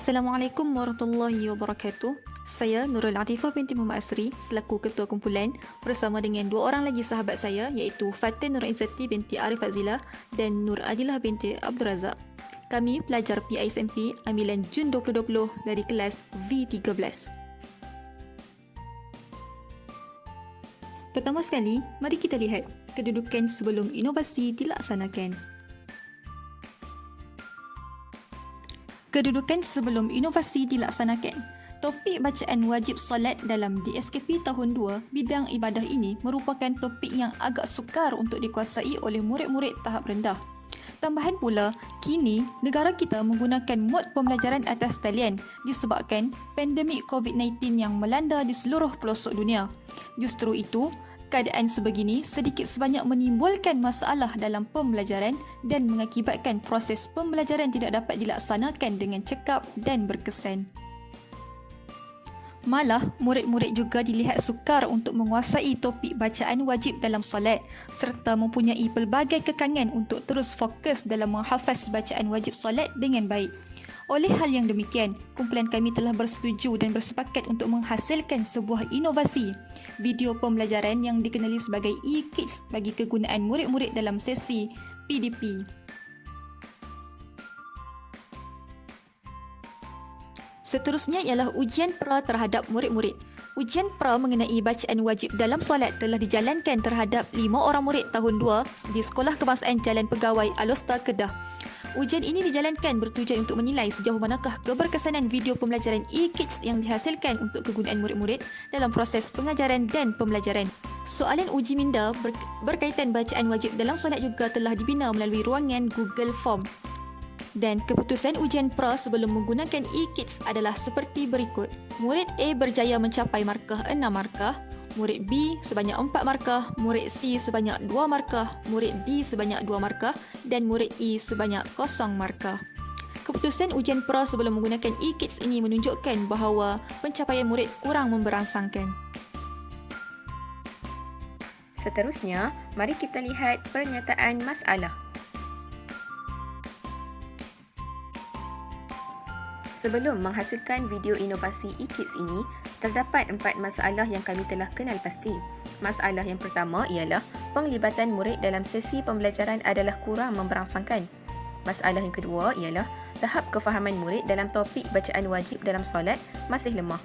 Assalamualaikum warahmatullahi wabarakatuh. Saya Nurul Latifah binti Muhammad Asri selaku Ketua Kumpulan bersama dengan dua orang lagi sahabat saya iaitu Fatin Nur Izzati binti Arif Azila dan Nur Adilah binti Abdul Razak. Kami pelajar PISMP Ambilan Jun 2020 dari kelas V13. Pertama sekali, mari kita lihat kedudukan sebelum inovasi dilaksanakan. Kedudukan sebelum inovasi dilaksanakan. Topik bacaan wajib solat dalam DSKP tahun 2 bidang ibadah ini merupakan topik yang agak sukar untuk dikuasai oleh murid-murid tahap rendah. Tambahan pula, kini negara kita menggunakan mod pembelajaran atas talian disebabkan pandemik COVID-19 yang melanda di seluruh pelosok dunia. Justru itu, keadaan sebegini sedikit sebanyak menimbulkan masalah dalam pembelajaran dan mengakibatkan proses pembelajaran tidak dapat dilaksanakan dengan cekap dan berkesan. Malah, murid-murid juga dilihat sukar untuk menguasai topik bacaan wajib dalam solat serta mempunyai pelbagai kekangan untuk terus fokus dalam menghafaz bacaan wajib solat dengan baik. Oleh hal yang demikian, kumpulan kami telah bersetuju dan bersepakat untuk menghasilkan sebuah inovasi, video pembelajaran yang dikenali sebagai e-Kids bagi kegunaan murid-murid dalam sesi PDP. Seterusnya ialah ujian pra terhadap murid-murid. Ujian pra mengenai bacaan wajib dalam solat telah dijalankan terhadap 5 orang murid tahun 2 di Sekolah Kebangsaan Jalan Pegawai Alosta, Kedah. Ujian ini dijalankan bertujuan untuk menilai sejauh manakah keberkesanan video pembelajaran e-Kids yang dihasilkan untuk kegunaan murid-murid dalam proses pengajaran dan pembelajaran. Soalan uji minda berkaitan bacaan wajib dalam solat juga telah dibina melalui ruangan Google Form. Dan keputusan ujian pra sebelum menggunakan e-Kids adalah seperti berikut. Murid A berjaya mencapai markah 6 markah, murid B sebanyak 4 markah, murid C sebanyak 2 markah, murid D sebanyak 2 markah dan murid E sebanyak 0 markah. Keputusan ujian pra sebelum menggunakan e-Kids ini menunjukkan bahawa pencapaian murid kurang memberangsangkan. Seterusnya, mari kita lihat pernyataan masalah. Sebelum menghasilkan video inovasi e-Kids ini, terdapat 4 masalah yang kami telah kenal pasti. Masalah yang pertama ialah penglibatan murid dalam sesi pembelajaran adalah kurang memberangsangkan. Masalah yang kedua ialah tahap kefahaman murid dalam topik bacaan wajib dalam solat masih lemah.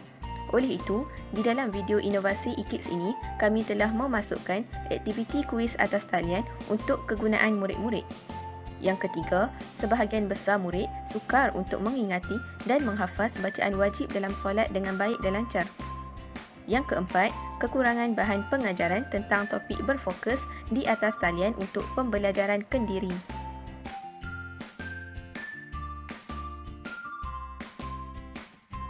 Oleh itu, di dalam video inovasi e-Kids ini, kami telah memasukkan aktiviti kuis atas talian untuk kegunaan murid-murid. Yang ketiga, sebahagian besar murid sukar untuk mengingati dan menghafaz bacaan wajib dalam solat dengan baik dan lancar. Yang keempat, kekurangan bahan pengajaran tentang topik berfokus di atas talian untuk pembelajaran kendiri.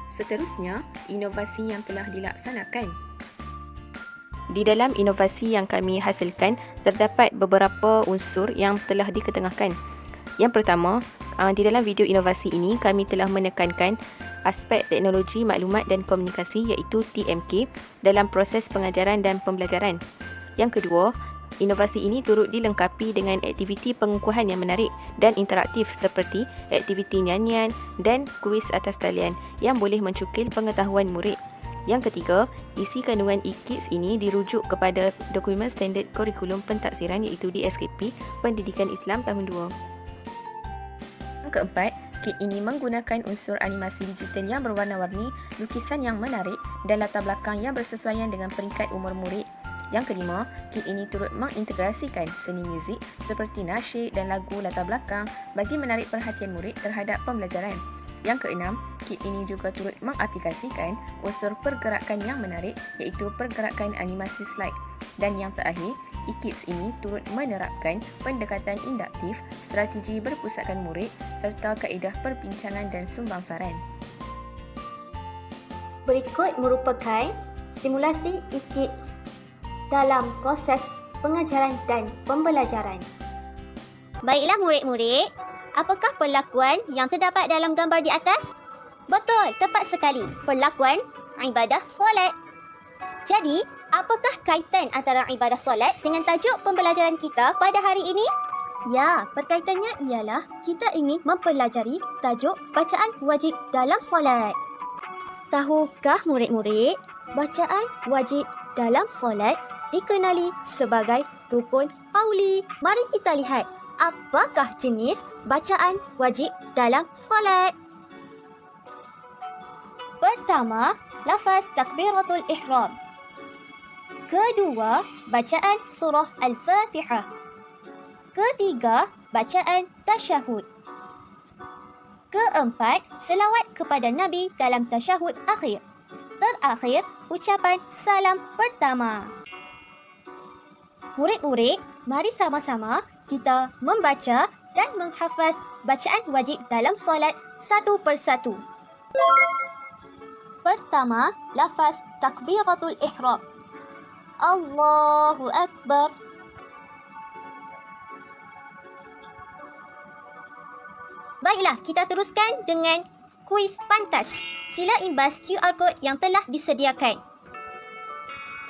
Seterusnya, inovasi yang telah dilaksanakan. Di dalam inovasi yang kami hasilkan, terdapat beberapa unsur yang telah diketengahkan. Yang pertama, di dalam video inovasi ini, kami telah menekankan aspek teknologi maklumat dan komunikasi iaitu TMK dalam proses pengajaran dan pembelajaran. Yang kedua, inovasi ini turut dilengkapi dengan aktiviti pengukuhan yang menarik dan interaktif seperti aktiviti nyanyian dan kuis atas talian yang boleh mencukil pengetahuan murid. Yang ketiga, isi kandungan e-Kids ini dirujuk kepada dokumen standard kurikulum pentaksiran iaitu DSKP Pendidikan Islam tahun 2. Yang keempat, kit ini menggunakan unsur animasi digital yang berwarna-warni, lukisan yang menarik dan latar belakang yang bersesuaian dengan peringkat umur murid. Yang kelima, kit ini turut mengintegrasikan seni muzik seperti nasyid dan lagu latar belakang bagi menarik perhatian murid terhadap pembelajaran. Yang keenam, kit ini juga turut mengaplikasikan unsur pergerakan yang menarik iaitu pergerakan animasi slide. Dan yang terakhir, e-Kids ini turut menerapkan pendekatan induktif, strategi berpusatkan murid serta kaedah perbincangan dan sumbangsaran. Berikut merupakan simulasi e-Kids dalam proses pengajaran dan pembelajaran. Baiklah murid-murid, apakah perlakuan yang terdapat dalam gambar di atas? Betul, tepat sekali. Perlakuan ibadah solat. Jadi, apakah kaitan antara ibadah solat dengan tajuk pembelajaran kita pada hari ini? Ya, perkaitannya ialah kita ingin mempelajari tajuk bacaan wajib dalam solat. Tahukah murid-murid, bacaan wajib dalam solat dikenali sebagai rukun qauli. Mari kita lihat apakah jenis bacaan wajib dalam solat. Pertama, lafaz takbiratul ihram. Kedua, bacaan surah Al-Fatihah. Ketiga, bacaan tasyahud. Keempat, selawat kepada Nabi dalam tasyahud akhir. Terakhir, ucapan salam pertama. Murid-murid, mari sama-sama kita membaca dan menghafaz bacaan wajib dalam solat satu persatu. Pertama, lafaz takbiratul ihram. Allahu Akbar. Baiklah, kita teruskan dengan kuis pantas. Sila imbas QR code yang telah disediakan.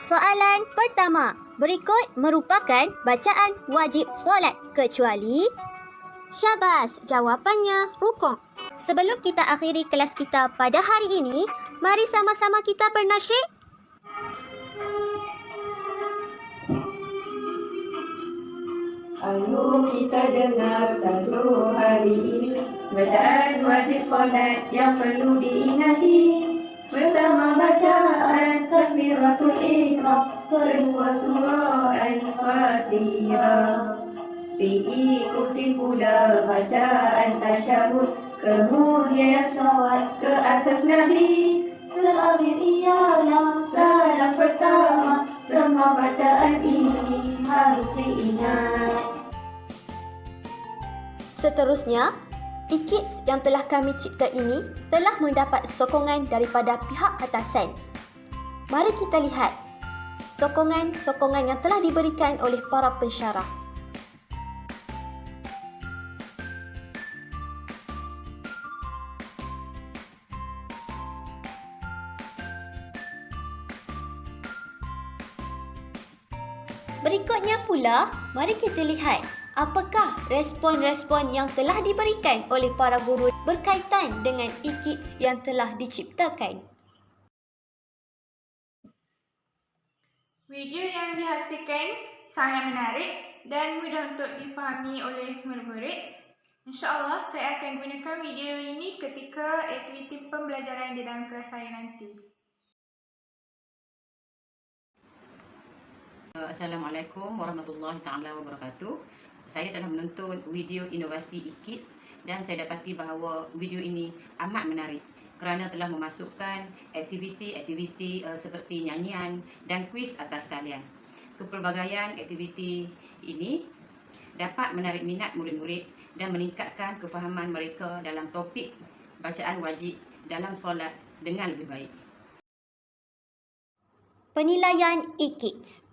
Soalan pertama, berikut merupakan bacaan wajib solat kecuali syabas, jawapannya rukuk. Sebelum kita akhiri kelas kita pada hari ini, mari sama-sama kita bernasyid. Ayo kita dengar tajuk hari ini, bacaan wajib solat yang perlu diingati. Pertama bacaan takbiratul ihram, kedua surah Al-Fatihah. Diikuti pula bacaan tasyahud, kemudian salawat ke atas Nabi. Terakhir ialah salam pertama. Semua bacaan ini harus diingat. Seterusnya, e-kits yang telah kami cipta ini telah mendapat sokongan daripada pihak atasan. Mari kita lihat sokongan-sokongan yang telah diberikan oleh para pensyarah. Berikutnya pula, mari kita lihat apakah respon-respon yang telah diberikan oleh para guru berkaitan dengan e-kits yang telah diciptakan. Video yang dihasilkan sangat menarik dan mudah untuk dipahami oleh murid-murid. InsyaAllah saya akan gunakan video ini ketika aktiviti pembelajaran di dalam kelas saya nanti. Assalamualaikum warahmatullahi taala wabarakatuh. Saya telah menonton video inovasi e-kits dan saya dapati bahawa video ini amat menarik kerana telah memasukkan aktiviti-aktiviti seperti nyanyian dan kuis atas talian. Kepelbagaian aktiviti ini dapat menarik minat murid-murid dan meningkatkan kefahaman mereka dalam topik bacaan wajib dalam solat dengan lebih baik. Penilaian e-kits.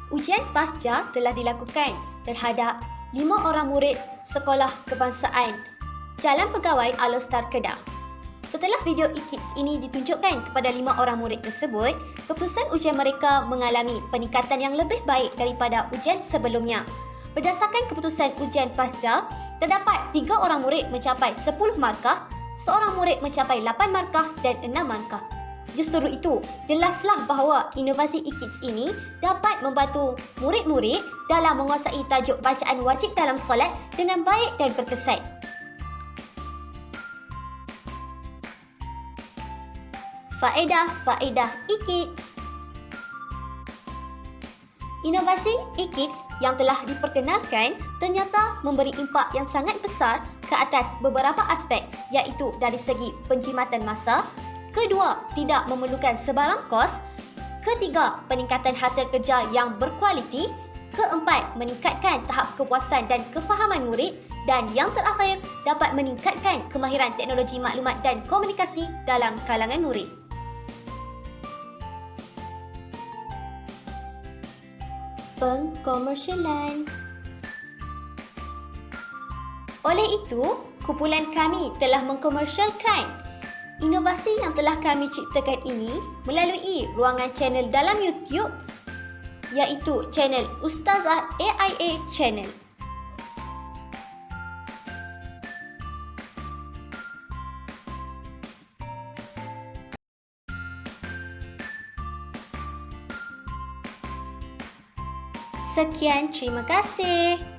Ujian pasca telah dilakukan terhadap 5 orang murid Sekolah Kebangsaan Jalan Pegawai Alostar Kedah. Setelah video e-kits ini ditunjukkan kepada 5 orang murid tersebut, keputusan ujian mereka mengalami peningkatan yang lebih baik daripada ujian sebelumnya. Berdasarkan keputusan ujian pasca, terdapat 3 orang murid mencapai 10 markah, seorang murid mencapai 8 markah dan 6 markah. Justru itu, jelaslah bahawa inovasi e-kits ini dapat membantu murid-murid dalam menguasai tajuk bacaan wajib dalam solat dengan baik dan berkesan. Faedah-faedah e-kits. Inovasi e-kits yang telah diperkenalkan ternyata memberi impak yang sangat besar ke atas beberapa aspek, iaitu dari segi penjimatan masa. Kedua, tidak memerlukan sebarang kos. Ketiga, peningkatan hasil kerja yang berkualiti. Keempat, meningkatkan tahap kepuasan dan kefahaman murid. Dan yang terakhir, dapat meningkatkan kemahiran teknologi maklumat dan komunikasi dalam kalangan murid. Pengkomersialan. Oleh itu, kumpulan kami telah mengkomersialkan inovasi yang telah kami ciptakan ini melalui ruangan channel dalam YouTube iaitu channel Ustazah AIA Channel. Sekian, terima kasih.